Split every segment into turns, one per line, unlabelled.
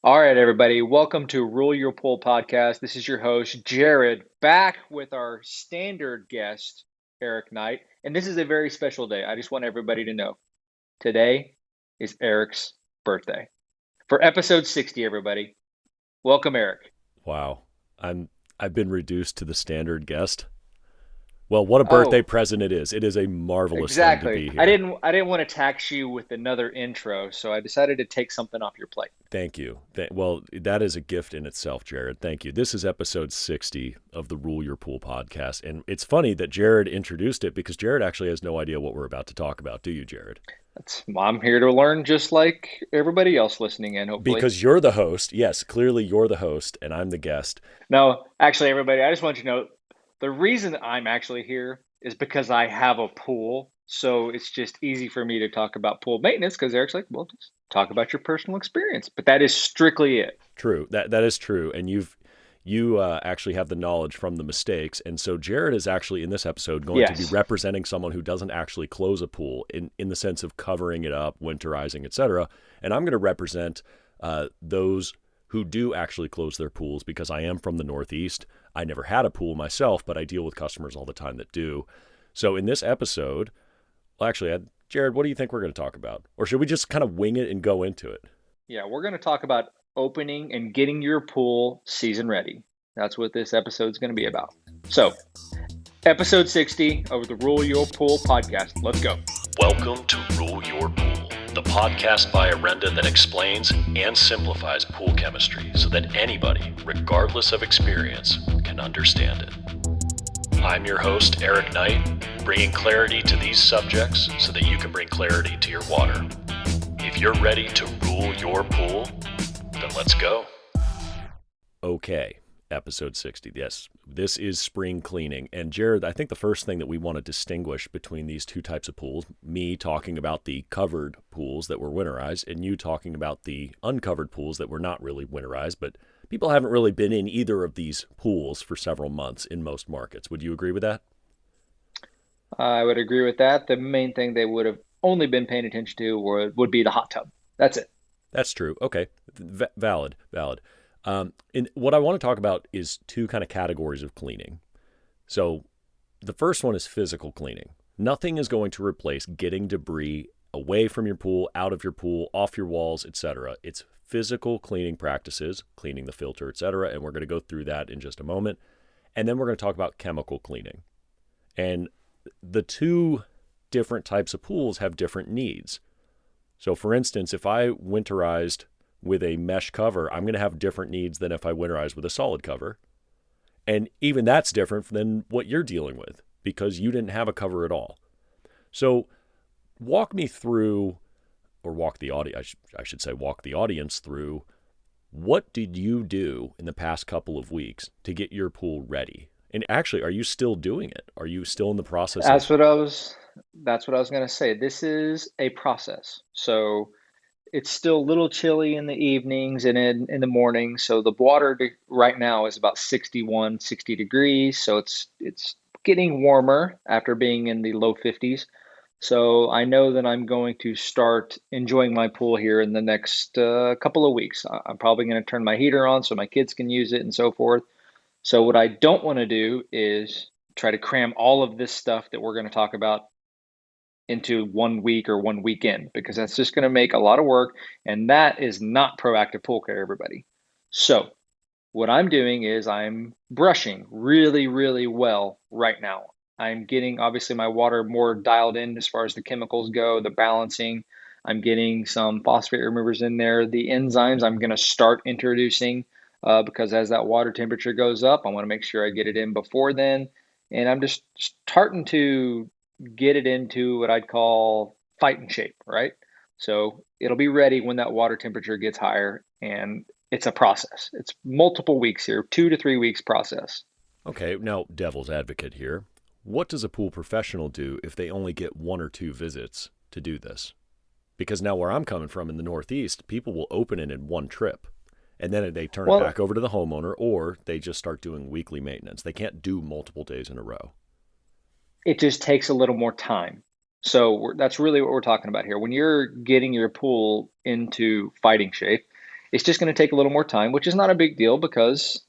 All right, everybody, welcome to Rule Your Pool podcast. This is your host, Jared, back with our standard guest, Eric Knight. And this is a very special day. I just want everybody to know today is Eric's birthday. For episode 60, everybody, welcome, Eric.
Wow. I'm I've been reduced to the standard guest. Well, what a birthday
Oh,
present it is. It is a marvelous thing to
exactly.
be
I
here.
didn't I didn't want to tax you with another intro, so I decided to take something off your plate.
Thank you. Well, that is a gift in itself, Jared. Thank you. This is episode 60 of the Rule Your Pool podcast. And it's funny that Jared introduced it because Jared actually has no idea what we're about to talk about, do you, Jared?
I'm here to learn just like everybody else listening in, hopefully.
Because you're the host. Yes, clearly you're the host and I'm the guest.
No, actually, everybody, I just want you to know the reason I'm actually here is because I have a pool. So it's just easy for me to talk about pool maintenance because Eric's like, well, just talk about your personal experience. But that is strictly it.
True. That is true. And you actually have the knowledge from the mistakes. And so Jared is actually in this episode going to be
Yes.
representing someone who doesn't actually close a pool in the sense of covering it up, winterizing, etc. And I'm going to represent those who do actually close their pools because I am from the Northeast. I never had a pool myself, but I deal with customers all the time that do. So in this episode, well, actually, Jared, what do you think we're going to talk about? Or should we just kind of wing it and go into it?
Yeah, we're going to talk about opening and getting your pool season ready. That's what this episode is going to be about. So, episode 60 of the Rule Your Pool podcast. Let's go.
Welcome to Rule Your Pool, the podcast by Orenda that explains and simplifies pool chemistry so that anybody, regardless of experience, can understand it. I'm your host, Eric Knight, bringing clarity to these subjects so that you can bring clarity to your water. If you're ready to rule your pool, then let's go. Okay, episode 60. Yes, this is spring cleaning. And Jared, I think the first thing that we want to distinguish between these two types of pools, me talking about the covered pools that were winterized and you talking about the uncovered pools that were not really winterized, but people haven't really been in either of these pools for several months in most markets. Would you agree with that?
I would agree with that. The main thing they would have only been paying attention to would be the hot tub. That's it.
That's true. Okay. Valid, valid. And what I want to talk about is two kind of categories of cleaning. So the first one is physical cleaning. Nothing is going to replace getting debris away from your pool, out of your pool, off your walls, etc. It's physical cleaning practices, cleaning the filter, etc. And we're going to go through that in just a moment. And then we're going to talk about chemical cleaning. And the two different types of pools have different needs. So, for instance, if I winterized with a mesh cover, I'm going to have different needs than if I winterize with a solid cover. And even that's different than what you're dealing with because you didn't have a cover at all. So, walk me through, or walk the audience, I should say, walk the audience through what did you do in the past couple of weeks to get your pool ready? And actually, are you still doing it? Are you still in the process
That's
of?
what I was that's what I was going to say. This is a process. So it's still a little chilly in the evenings and in the morning. So the water right now is about 61, 60 degrees. So it's getting warmer after being in the low 50s. So I know that I'm going to start enjoying my pool here in the next couple of weeks. I'm probably going to turn my heater on so my kids can use it and so forth. So what I don't want to do is try to cram all of this stuff that we're going to talk about into 1 week or 1 weekend because that's just going to make a lot of work, and that is not proactive pool care, everybody. So what I'm doing is I'm brushing really, really well right now. I'm getting obviously my water more dialed in as far as the chemicals go, the balancing. I'm getting some phosphate removers in there. The enzymes I'm going to start introducing because as that water temperature goes up, I want to make sure I get it in before then. And I'm just starting to get it into what I'd call fighting shape, right? So it'll be ready when that water temperature gets higher, and it's a process. It's multiple weeks here, 2 to 3 weeks process.
Okay, now devil's advocate here. What does a pool professional do if they only get one or two visits to do this? Because now where I'm coming from in the Northeast, people will open it in one trip and then they turn it
Well,
back over to the homeowner or they just start doing weekly maintenance. They can't do multiple days in a row.
it just takes a little more time. So that's really what we're talking about here. When you're getting your pool into fighting shape, It's just going to take a little more time, which is not a big deal because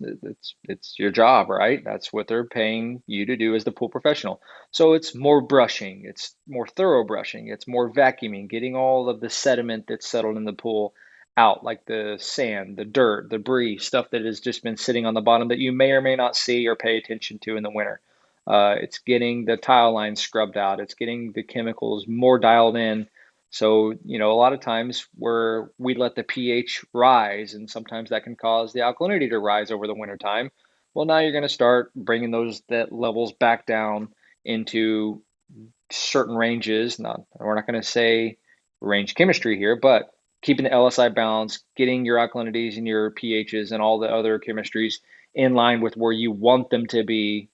it's your job, right? That's what they're paying you to do as the pool professional. So it's more brushing, it's more thorough brushing, it's more vacuuming, getting all of the sediment that's settled in the pool out, like the sand, the dirt, the debris, stuff that has just been sitting on the bottom that you may or may not see or pay attention to in the winter. It's getting the tile lines scrubbed out. It's getting the chemicals more dialed in. So, a lot of times where we let the pH rise, and sometimes that can cause the alkalinity to rise over the winter time. Well, now you're going to start bringing those that levels back down into certain ranges. Not, we're not going to say range chemistry here, but keeping the LSI balance, getting your alkalinities and your pHs and all the other chemistries in line with where you want them to be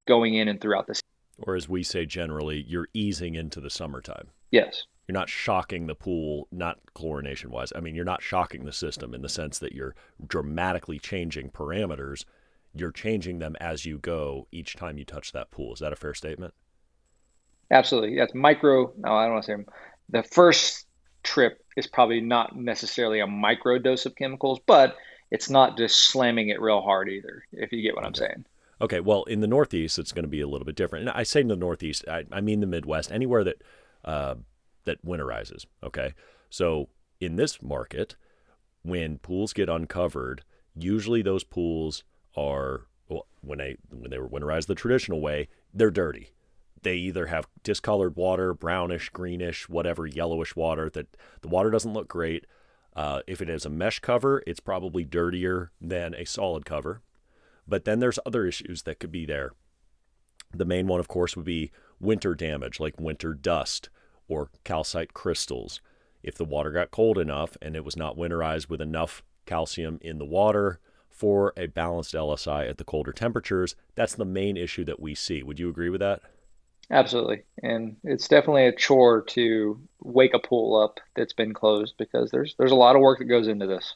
going in and throughout the season.
Or as we say generally, you're easing into the summertime.
Yes.
You're not shocking the pool, not chlorination wise. I mean, you're not shocking the system in the sense that you're dramatically changing parameters. You're changing them as you go each time you touch that pool. Is that a fair statement?
Absolutely. That's micro. No, I don't want to say the first trip is probably not necessarily a micro dose of chemicals, but it's not just slamming it real hard either, if you get what I'm
Okay.
saying.
Okay. Well, in the Northeast, it's going to be a little bit different. And I say in the Northeast, I mean the Midwest, anywhere uh, that winterizes. Okay. So in this market, when pools get uncovered, usually those pools are, well, when they were winterized the traditional way, they're dirty. They either have discolored water, brownish, greenish, whatever, yellowish water, that the water doesn't look great. If it is a mesh cover, it's probably dirtier than a solid cover. But then there's other issues that could be there. The main one, of course, would be winter damage, like winter dust or calcite crystals. If the water got cold enough and it was not winterized with enough calcium in the water for a balanced LSI at the colder temperatures, that's the main issue that we see. Would you agree with that?
Absolutely. And it's definitely a chore to wake a pool up that's been closed because there's a lot of work that goes into this.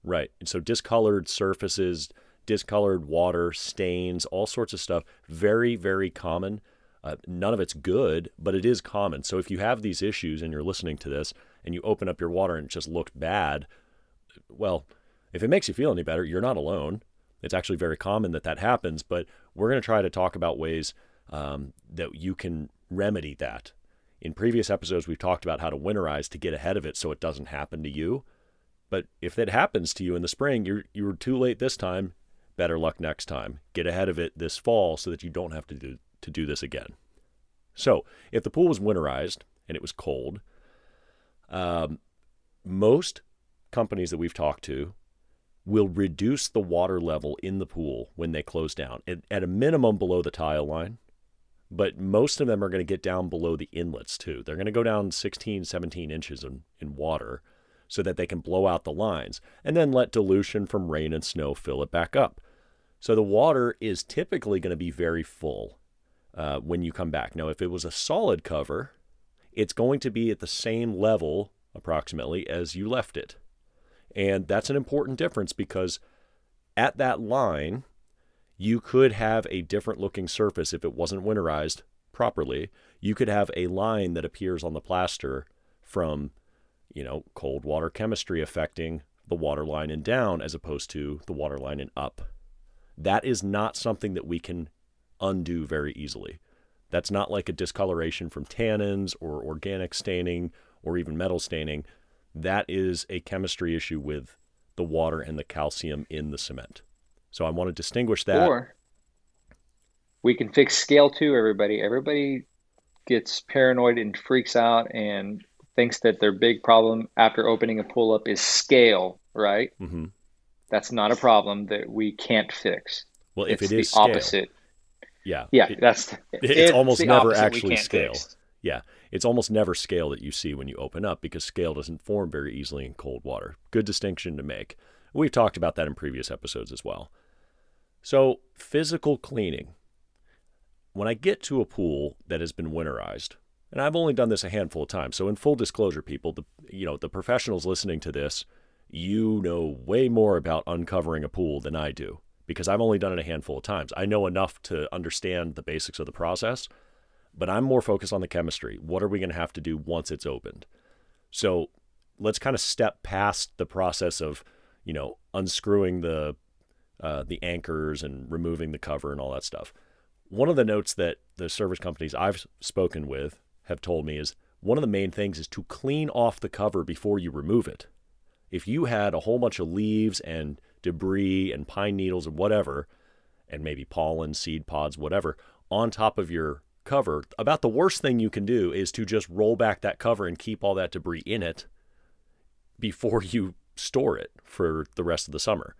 Right. And so discolored surfaces, discolored water, stains, all sorts of stuff, very, very common. None of it's good, but it is common. So if you have these issues and you're listening to this and you open up your water and it just looked bad, well, if it makes you feel any better, you're not alone. It's actually very common that that happens, but we're going to try to talk about ways that you can remedy that. In previous episodes, we've talked about how to winterize to get ahead of it so it doesn't happen to you. But if that happens to you in the spring, you're too late this time. Better luck next time. Get ahead of it this fall so that you don't have to do this again. So if the pool was winterized and it was cold, most companies that we've talked to will reduce the water level in the pool when they close down at a minimum below the tile line. But most of them are going to get down below the inlets too. They're going to go down 16, 17 inches in water so that they can blow out the lines and then let dilution from rain and snow fill it back up. So the water is typically going to be very full when you come back. Now, if it was a solid cover, it's going to be at the same level approximately as you left it. And that's an important difference because at that line, you could have a different looking surface if it wasn't winterized properly. You could have a line that appears on the plaster from, cold water chemistry affecting the water line and down as opposed to the water line and up. That is not something that we can undo very easily. That's not like a discoloration from tannins or organic staining or even metal staining. That is a chemistry issue with the water and the calcium in the cement. So I want to distinguish that.
Or we can fix scale too, everybody. Everybody gets paranoid and freaks out and thinks that their big problem after opening a pull up is scale, right?
Mm-hmm.
That's not a problem that we can't fix.
Well, if
It's
it
the
is scale,
opposite.
yeah,
Yeah,
it's
it's
almost
the
never
opposite we
actually
can't
scale.
fix.
Yeah, it's almost never scale that you see when you open up because scale doesn't form very easily in cold water. Good distinction to make. We've talked about that in previous episodes as well. So physical cleaning. When I get to a pool that has been winterized, and I've only done this a handful of times, so in full disclosure, people, the professionals listening to this, you know way more about uncovering a pool than I do because I've only done it a handful of times. I know enough to understand the basics of the process, but I'm more focused on the chemistry. What are we going to have to do once it's opened? So let's kind of step past the process of, unscrewing the anchors and removing the cover and all that stuff. One of the notes that the service companies I've spoken with have told me is one of the main things is to clean off the cover before you remove it. If you had a whole bunch of leaves and debris and pine needles and whatever, and maybe pollen, seed pods, whatever, on top of your cover, about the worst thing you can do is to just roll back that cover and keep all that debris in it before you store it for the rest of the summer.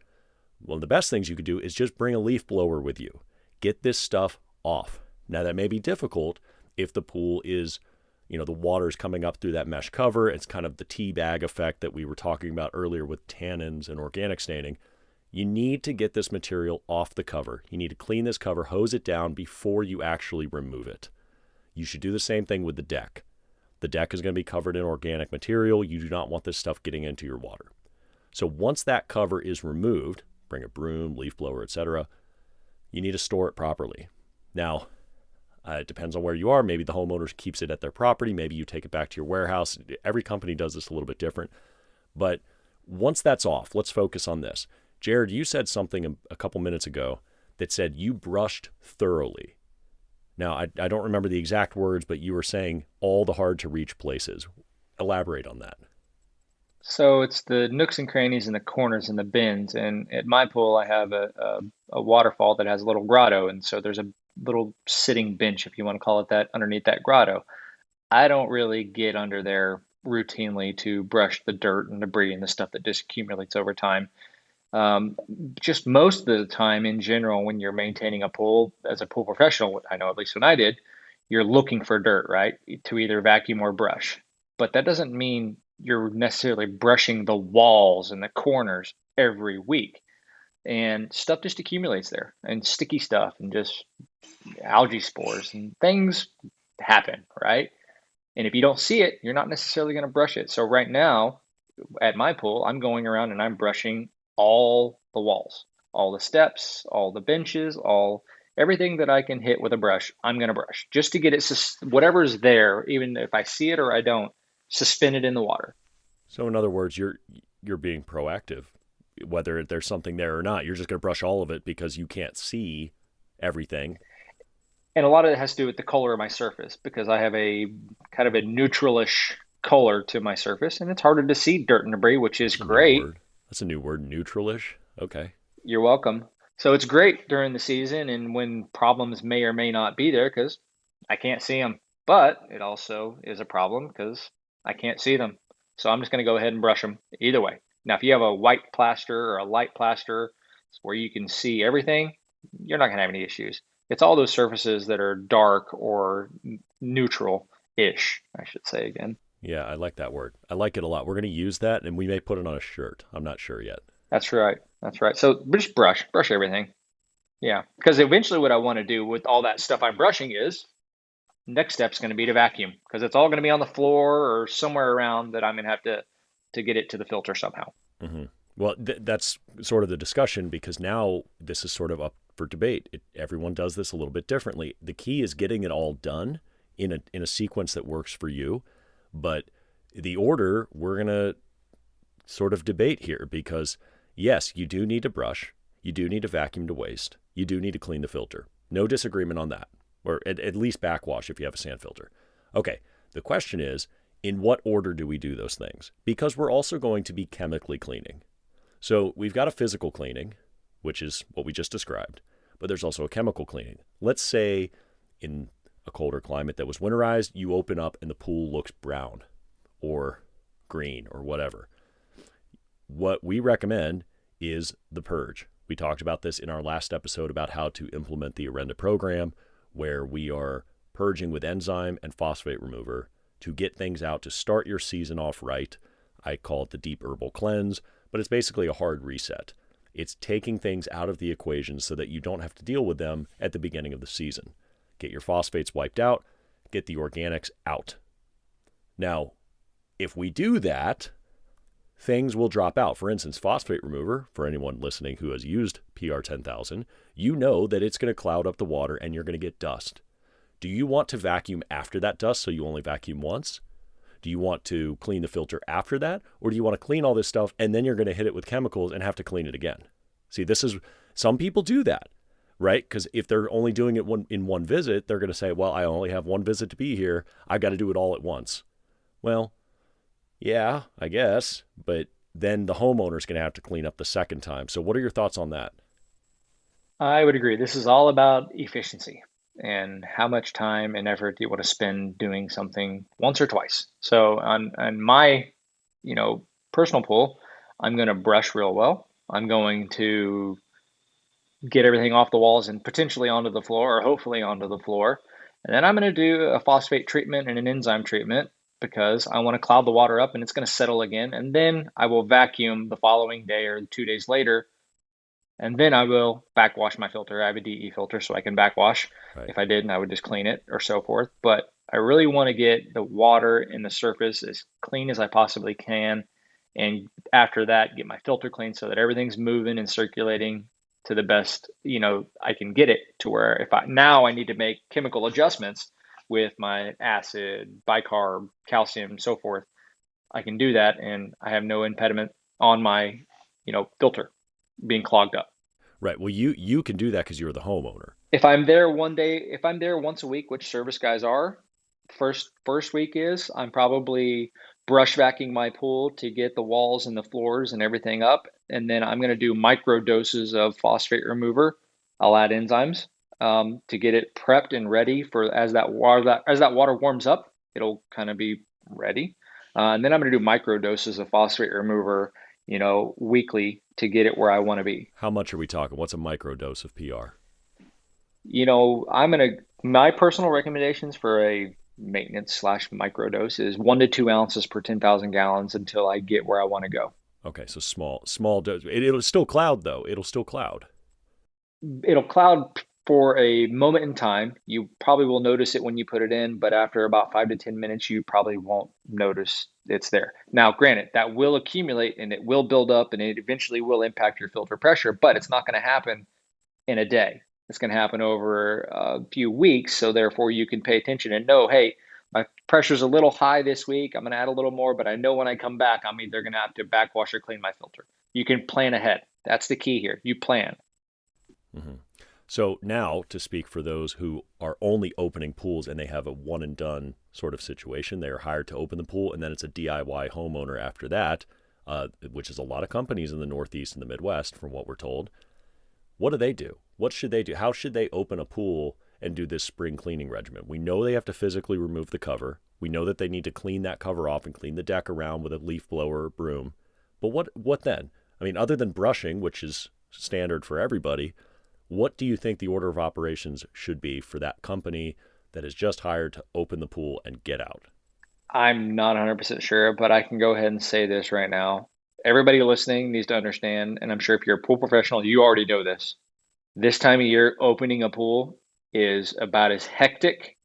One of the best things you could do is just bring a leaf blower with you. Get this stuff off. Now, that may be difficult if the pool is, the water's coming up through that mesh cover. It's kind of the tea bag effect that we were talking about earlier with tannins and organic staining. You need to get this material off the cover. You need to clean this cover, hose it down before you actually remove it. You should do the same thing with the deck. The deck is going to be covered in organic material. You do not want this stuff getting into your water. So once that cover is removed, bring a broom, leaf blower, etc., you need to store it properly. Now, it depends on where you are. Maybe the homeowner keeps it at their property. Maybe you take it back to your warehouse. Every company does this a little bit different. But once that's off, let's focus on this. Jared, you said something a couple minutes ago that said you brushed thoroughly. Now, I don't remember the exact words, but you were saying all the hard-to-reach places. Elaborate on that.
So it's the nooks and crannies and the corners and the bins. And at my pool, I have a waterfall that has a little grotto. And so there's a little sitting bench, if you want to call it that, underneath that grotto. I don't really get under there routinely to brush the dirt and debris and the stuff that just accumulates over time. Just most of the time in general, when you're maintaining a pool as a pool professional, I know at least when I did, you're looking for dirt, right? To either vacuum or brush. But that doesn't mean you're necessarily brushing the walls and the corners every week. And stuff just accumulates there, and sticky stuff and just algae spores and things happen, right? And if you don't see it, you're not necessarily going to brush it. So right now at my pool, I'm going around and I'm brushing all the walls, all the steps, all the benches, everything that I can hit with a brush, I'm going to brush just to get it, whatever's there, even if I see it or I don't, suspended in the water.
So in other words, you're being proactive. Whether there's something there or not, you're just going to brush all of it because you can't see everything.
And a lot of it has to do with the color of my surface because I have a kind of a neutralish color to my surface, and it's harder to see dirt and debris, which is
That's a new
great.
word. That's a new word, neutralish. Okay.
You're welcome. So it's great during the season and when problems may or may not be there because I can't see them. But it also is a problem because I can't see them. So I'm just going to go ahead and brush them either way. Now, if you have a white plaster or a light plaster where you can see everything, you're not going to have any issues. It's all those surfaces that are dark or neutral-ish, I should say again.
Yeah, I like that word. I like it a lot. We're going to use that, and we may put it on a shirt. I'm not sure yet.
That's right. That's right. So just brush everything. Yeah, because eventually what I want to do with all that stuff I'm brushing is next step's going to be to vacuum because it's all going to be on the floor or somewhere around that I'm going to have to get it to the filter somehow.
Mm-hmm. Well, that's sort of the discussion because now this is sort of up for debate. Everyone does this a little bit differently. The key is getting it all done in a sequence that works for you. But the order, we're going to sort of debate here because, yes, you do need to brush. You do need to vacuum to waste. You do need to clean the filter. No disagreement on that. Or at least backwash if you have a sand filter. Okay, the question is, in what order do we do those things? Because we're also going to be chemically cleaning. So we've got a physical cleaning, which is what we just described, but there's also a chemical cleaning. Let's say in a colder climate that was winterized, you open up and the pool looks brown or green or whatever. What we recommend is the purge. We talked about this in our last episode about how to implement the Orenda program, where we are purging with enzyme and phosphate remover to get things out to start your season off right. I call it the deep herbal cleanse, but it's basically a hard reset. It's taking things out of the equation so that you don't have to deal with them at the beginning of the season. Get your phosphates wiped out, get the organics out. Now, if we do that, things will drop out. For instance, phosphate remover, for anyone listening who has used PR10000, you know that it's going to cloud up the water and you're going to get dust. Do you want to vacuum after that dust so you only vacuum once? Do you want to clean the filter after that? Or do you want to clean all this stuff and then you're going to hit it with chemicals and have to clean it again? See, some people do that, right? Because if they're only doing it in one visit, they're going to say, well, I only have one visit to be here. I've got to do it all at once. Well, yeah, I guess. But then the homeowner's going to have to clean up the second time. So what are your thoughts on that?
I would agree. This is all about efficiency and how much time and effort you want to spend doing something once or twice. So on my, personal pool, I'm going to brush real well. I'm going to get everything off the walls and potentially onto the floor, or hopefully onto the floor. And then I'm going to do a phosphate treatment and an enzyme treatment because I want to cloud the water up and it's going to settle again. And then I will vacuum the following day or 2 days later, and then I will backwash my filter. I have a DE filter, so I can backwash.
Right.
If I didn't, I would just clean it or so forth. But I really want to get the water in the surface as clean as I possibly can. And after that, get my filter clean so that everything's moving and circulating to the best, I can get it to where if I need to make chemical adjustments with my acid, bicarb, calcium, so forth, I can do that and I have no impediment on my, filter being clogged up.
Right. Well, you can do that because you're the homeowner.
If I'm there once a week, which service guys are, first week is I'm probably brush vacuuming my pool to get the walls and the floors and everything up, and then I'm going to do micro doses of phosphate remover. I'll add enzymes to get it prepped and ready for as that water warms up, it'll kind of be ready. And then I'm going to do micro doses of phosphate remover, weekly to get it where I want to be.
How much are we talking? What's a micro dose of PR?
My personal recommendations for a maintenance slash microdose is 1 to 2 ounces per 10,000 gallons until I get where I want to go.
Okay, so small dose. It'll still cloud though. It'll still cloud.
It'll cloud for a moment in time. You probably will notice it when you put it in, but after about 5 to 10 minutes, you probably won't notice it's there. Now, granted, that will accumulate and it will build up and it eventually will impact your filter pressure, but it's not going to happen in a day. It's going to happen over a few weeks. So therefore you can pay attention and know, hey, my pressure's a little high this week. I'm going to add a little more, but I know when I come back, I'm either going to have to backwash or clean my filter. You can plan ahead. That's the key here. You plan.
Mm-hmm. So now to speak for those who are only opening pools and they have a one and done sort of situation, they are hired to open the pool and then it's a DIY homeowner after that, which is a lot of companies in the Northeast and the Midwest from what we're told. What do they do? What should they do? How should they open a pool and do this spring cleaning regimen? We know they have to physically remove the cover. We know that they need to clean that cover off and clean the deck around with a leaf blower or broom. But what then? I mean, other than brushing, which is standard for everybody, what do you think the order of operations should be for that company that is just hired to open the pool and get out?
I'm not 100% sure, but I can go ahead and say this right now. Everybody listening needs to understand, and I'm sure if you're a pool professional, you already know this. This time of year, opening a pool is about as hectic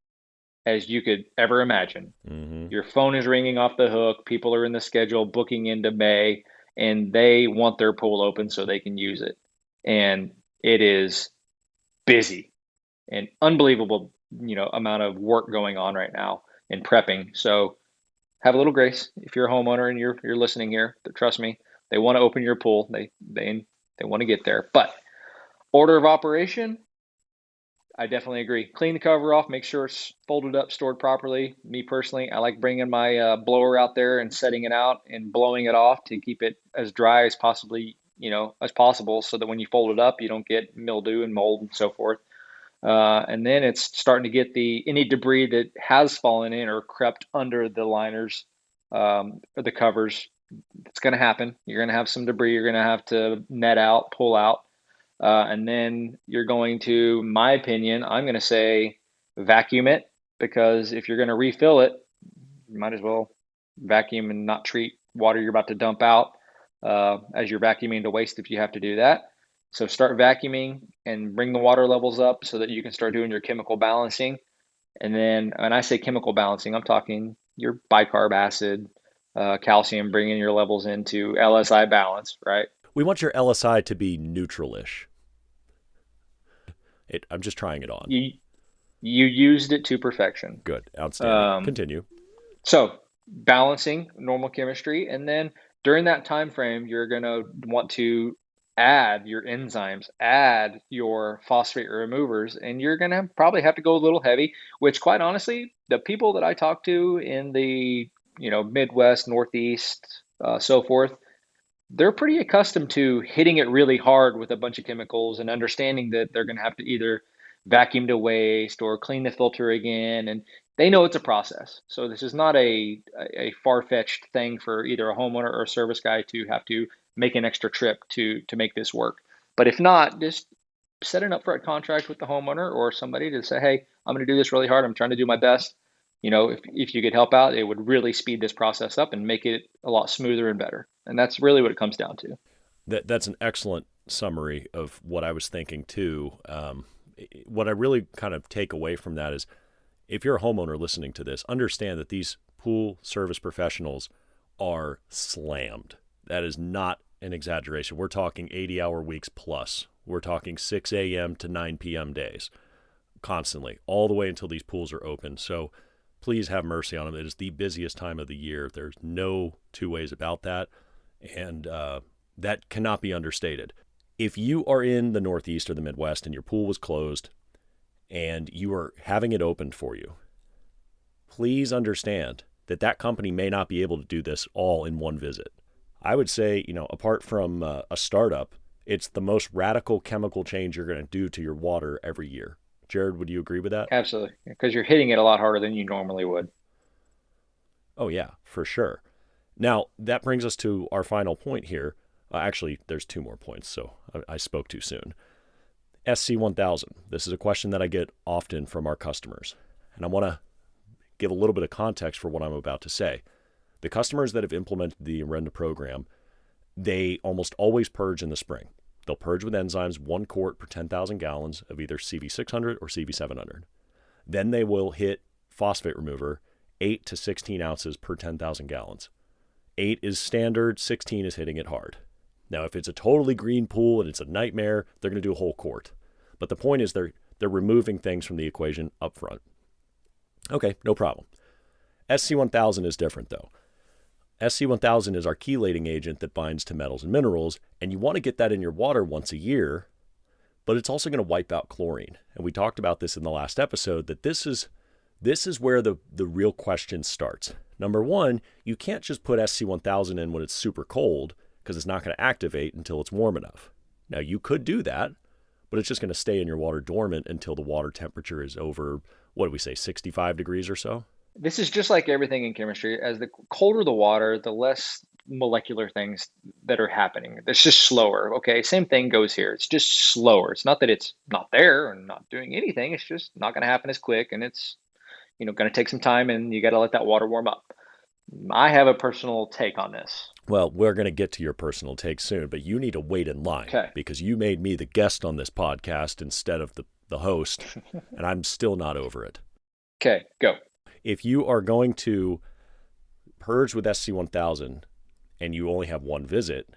as you could ever imagine.
Mm-hmm.
Your phone is ringing off the hook. People are in the schedule booking into May, and they want their pool open so they can use it. And it is busy and unbelievable, amount of work going on right now in prepping. So have a little grace if you're a homeowner and you're listening here. Trust me, they want to open your pool. They want to get there. But order of operation, I definitely agree. Clean the cover off, make sure it's folded up, stored properly. Me personally, I like bringing my blower out there and setting it out and blowing it off to keep it as dry as as possible, so that when you fold it up, you don't get mildew and mold and so forth. And then it's starting to get any debris that has fallen in or crept under the liners or the covers. It's going to happen. You're going to have some debris you're going to have to net out, pull out. And then you're going to, my opinion, I'm going to say vacuum it, because if you're going to refill it, you might as well vacuum and not treat water you're about to dump out as you're vacuuming to waste if you have to do that. So start vacuuming and bring the water levels up so that you can start doing your chemical balancing. And then when I say chemical balancing, I'm talking your bicarb acid, calcium, bringing your levels into LSI balance, right?
We want your LSI to be neutral-ish. I'm just trying it on.
You used it to perfection.
Good. Outstanding. Continue.
So balancing normal chemistry, and then during that time frame, you're going to want to add your enzymes, add your phosphate removers, and you're going to probably have to go a little heavy, which quite honestly, the people that I talk to in the, Midwest, Northeast, so forth, they're pretty accustomed to hitting it really hard with a bunch of chemicals and understanding that they're going to have to either vacuum to waste or clean the filter again. And they know it's a process. So this is not a far-fetched thing for either a homeowner or a service guy to have to make an extra trip to make this work. But if not, just set an upfront contract with the homeowner or somebody to say, hey, I'm going to do this really hard. I'm trying to do my best. If you could help out, it would really speed this process up and make it a lot smoother and better. And that's really what it comes down to.
That's an excellent summary of what I was thinking too. What I really kind of take away from that is, if you're a homeowner listening to this, understand that these pool service professionals are slammed. That is not an exaggeration. We're talking 80-hour weeks plus. We're talking 6 a.m. to 9 p.m. days constantly, all the way until these pools are open. So please have mercy on them. It is the busiest time of the year. There's no two ways about that. And that cannot be understated. If you are in the Northeast or the Midwest and your pool was closed and you are having it opened for you, please understand that that company may not be able to do this all in one visit. I would say, apart from a startup, it's the most radical chemical change you're going to do to your water every year. Jared, would you agree with that?
Absolutely. Because you're hitting it a lot harder than you normally would.
Oh, yeah, for sure. Now, that brings us to our final point here. Actually, there's two more points, so I spoke too soon. SC1000. This is a question that I get often from our customers, and I want to give a little bit of context for what I'm about to say. The customers that have implemented the Orenda program, they almost always purge in the spring. They'll purge with enzymes 1 quart per 10,000 gallons of either CV600 or CV700. Then they will hit phosphate remover 8 to 16 ounces per 10,000 gallons. 8 is standard, 16 is hitting it hard. Now, if it's a totally green pool and it's a nightmare, they're going to do a whole quart. But the point is they're removing things from the equation up front. Okay, no problem. SC1000 is different though. SC1000 is our chelating agent that binds to metals and minerals, and you want to get that in your water once a year, but it's also going to wipe out chlorine. And we talked about this in the last episode, that this is where the real question starts. Number one, you can't just put SC1000 in when it's super cold, because it's not going to activate until it's warm enough. Now, you could do that, but it's just going to stay in your water dormant until the water temperature is over, what do we say, 65 degrees or so?
This is just like everything in chemistry. As the colder the water, the less molecular things that are happening. It's just slower. Okay, same thing goes here. It's just slower. It's not that it's not there and not doing anything. It's just not going to happen as quick, and it's going to take some time, and you got to let that water warm up. I have a personal take on this.
Well, we're going to get to your personal take soon, but you need to wait in line because you made me the guest on this podcast instead of the host, and I'm still not over it.
Okay, go.
If you are going to purge with SC1000 and you only have one visit,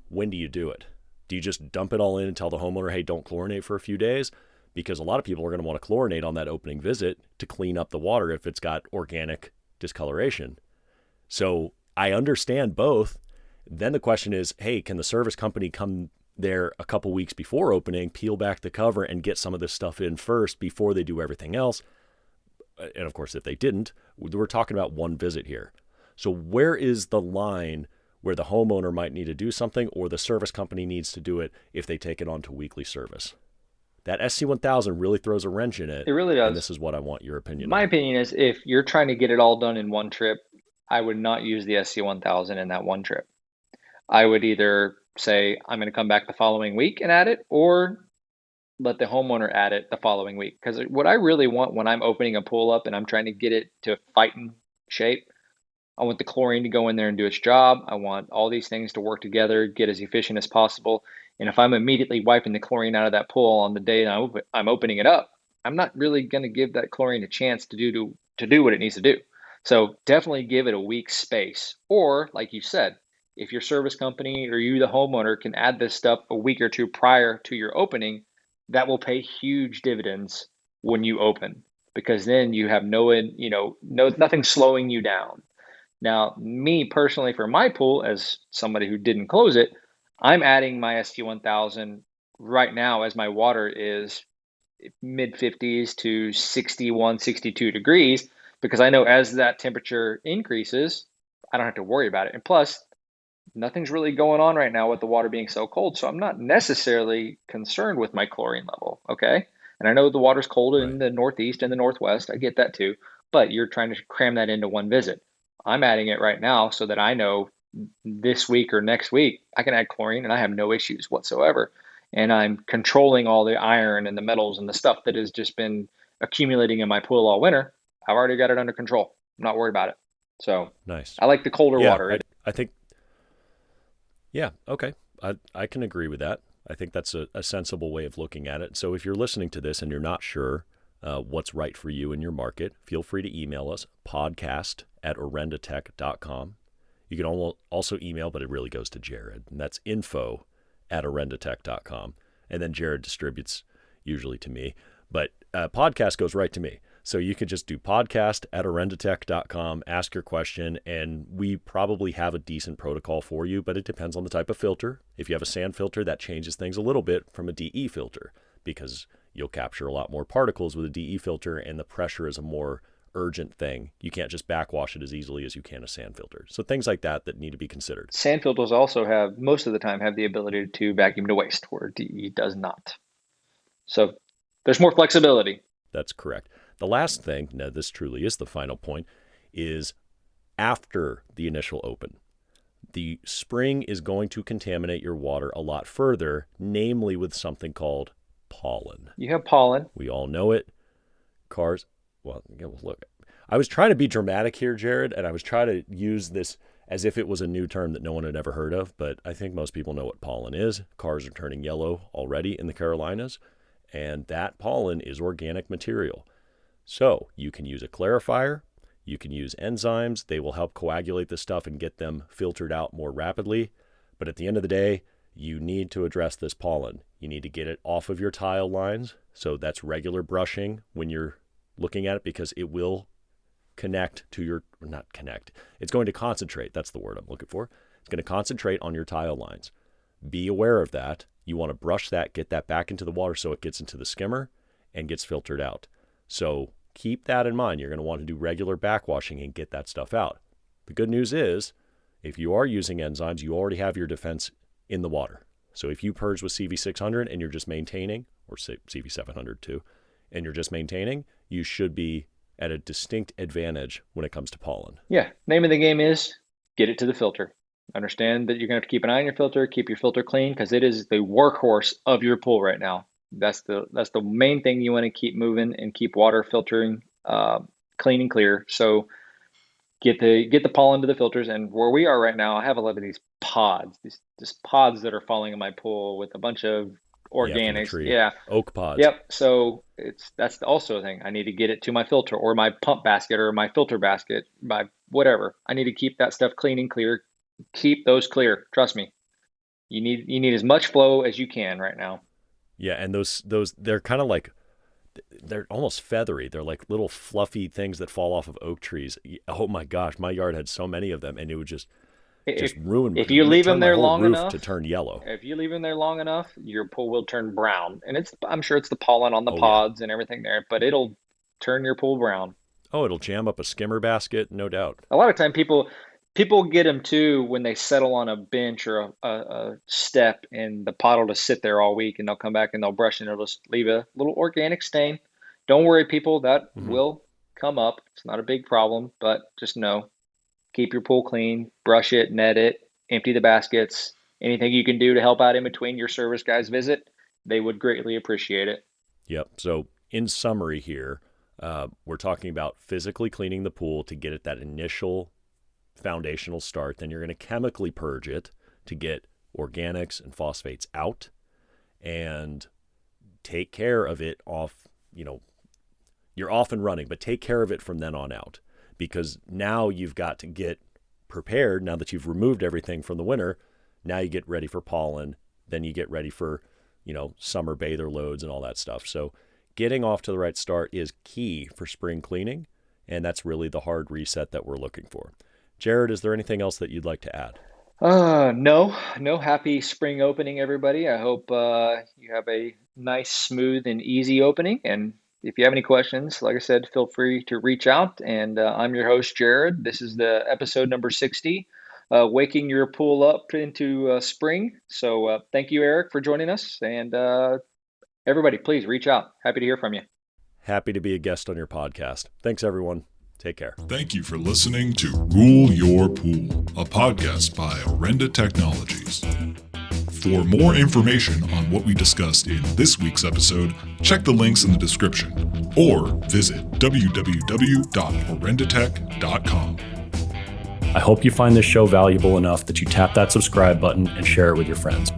when do you do it? Do you just dump it all in and tell the homeowner, hey, don't chlorinate for a few days? Because a lot of people are going to want to chlorinate on that opening visit to clean up the water if it's got organic discoloration. So I understand both. Then the question is, hey, can the service company come there a couple weeks before opening, peel back the cover, and get some of this stuff in first before they do everything else? And of course, if they didn't, we're talking about one visit here. So where is the line where the homeowner might need to do something or the service company needs to do it if they take it on to weekly service? That SC1000 really throws a wrench in it.
It really does.
And this is what I want your opinion
My
on.
opinion is, if you're trying to get it all done in one trip, I would not use the SC1000 in that one trip. I would either say, I'm going to come back the following week and add it, or let the homeowner add it the following week. Because what I really want when I'm opening a pool up and I'm trying to get it to fighting shape, I want the chlorine to go in there and do its job. I want all these things to work together, get as efficient as possible. And if I'm immediately wiping the chlorine out of that pool on the day that I'm opening it up, I'm not really going to give that chlorine a chance to do what it needs to do. So definitely give it a week's space. Or, like you said, if your service company or you, the homeowner, can add this stuff a week or two prior to your opening, that will pay huge dividends when you open, because then you have nothing slowing you down. Now, me personally, for my pool, as somebody who didn't close it, I'm adding my ST1000 right now as my water is mid 50s to 61, 62 degrees, because I know as that temperature increases, I don't have to worry about it. And plus, nothing's really going on right now with the water being so cold, so I'm not necessarily concerned with my chlorine level, okay? And I know the water's cold in
Right.
the Northeast and the Northwest. I get that too, but you're trying to cram that into one visit. I'm adding it right now so that I know this week or next week I can add chlorine and I have no issues whatsoever. And I'm controlling all the iron and the metals and the stuff that has just been accumulating in my pool all winter. I've already got it under control. I'm not worried about it. So
Nice.
I like the colder
Yeah,
water.
I think, yeah, okay. I can agree with that. I think that's a sensible way of looking at it. So if you're listening to this and you're not sure what's right for you in your market, feel free to email us, podcast@orendatech.com. You can also email, but it really goes to Jared, and that's info@orendatech.com. And then Jared distributes usually to me, but podcast goes right to me. So you could just do podcast@orendatech.com, ask your question, and we probably have a decent protocol for you, but it depends on the type of filter. If you have a sand filter, that changes things a little bit from a DE filter because you'll capture a lot more particles with a DE filter, and the pressure is a more urgent thing. You can't just backwash it as easily as you can a sand filter. So things like that need to be considered.
Sand filters also have, most of the time, have the ability to vacuum to waste, where DE does not. So there's more flexibility.
That's correct. The last thing, now this truly is the final point, is after the initial open. The spring is going to contaminate your water a lot further, namely with something called pollen.
You have pollen.
We all know it. Cars, well, look, I was trying to be dramatic here, Jared, and I was trying to use this as if it was a new term that no one had ever heard of, but I think most people know what pollen is. Cars are turning yellow already in the Carolinas, and that pollen is organic material. So you can use a clarifier, you can use enzymes. They will help coagulate the stuff and get them filtered out more rapidly. But at the end of the day, you need to address this pollen. You need to get it off of your tile lines. So that's regular brushing when you're looking at it, because it will connect to your, not connect, it's going to concentrate. That's the word I'm looking for. It's going to concentrate on your tile lines. Be aware of that. You want to brush that, get that back into the water so it gets into the skimmer and gets filtered out. So keep that in mind. You're going to want to do regular backwashing and get that stuff out. The good news is, if you are using enzymes, you already have your defense in the water. So if you purge with CV600 and you're just maintaining, or CV700 too, and you're just maintaining, you should be at a distinct advantage when it comes to pollen.
Yeah, name of the game is get it to the filter. Understand that you're going to have to keep an eye on your filter, keep your filter clean, because it is the workhorse of your pool right now. That's the main thing you want to keep moving and keep water filtering clean and clear. So get the pollen to the filters. And where we are right now, I have a lot of these pods, these pods that are falling in my pool with a bunch of organics. Yeah,
oak pods.
Yep. So that's also a thing. I need to get it to my filter or my pump basket or my filter basket, my whatever. I need to keep that stuff clean and clear. Keep those clear. Trust me. You need as much flow as you can right now.
Yeah, and those they're kind of like, they're almost feathery. They're like little fluffy things that fall off of oak trees. Oh my gosh, my yard had so many of them, and it would just ruin.
If you leave them there long enough
to turn yellow.
If you leave them there long enough, your pool will turn brown, and I'm sure it's the pollen on the pods and everything there, but it'll turn your pool brown.
Oh, it'll jam up a skimmer basket, no doubt.
A lot of time people get them too when they settle on a bench or a step, and the pot will just sit there all week, and they'll come back and they'll brush and it'll just leave a little organic stain. Don't worry, people, that will come up. It's not a big problem, but just know, keep your pool clean, brush it, net it, empty the baskets. Anything you can do to help out in between your service guys' visit, they would greatly appreciate it.
Yep. So in summary here, we're talking about physically cleaning the pool to get it that initial foundational start. Then you're going to chemically purge it to get organics and phosphates out and take care of it off. You're off and running, but take care of it from then on out, because now you've got to get prepared. Now that you've removed everything from the winter, now you get ready for pollen. Then you get ready for, summer bather loads and all that stuff. So getting off to the right start is key for spring cleaning. And that's really the hard reset that we're looking for. Jared, is there anything else that you'd like to add?
No. Happy spring opening, everybody. I hope you have a nice, smooth, and easy opening. And if you have any questions, like I said, feel free to reach out. And I'm your host, Jared. This is the episode number 60, waking your pool up into spring. So thank you, Eric, for joining us. And everybody, please reach out. Happy to hear from you.
Happy to be a guest on your podcast. Thanks, everyone. Take care.
Thank you for listening to Rule Your Pool, a podcast by Orenda Technologies. For more information on what we discussed in this week's episode, check the links in the description or visit www.orendatech.com.
I hope you find this show valuable enough that you tap that subscribe button and share it with your friends.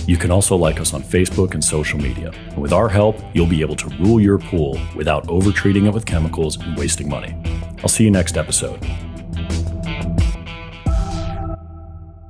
You can also like us on Facebook and social media. And with our help, you'll be able to rule your pool without over-treating it with chemicals and wasting money. I'll see you next episode.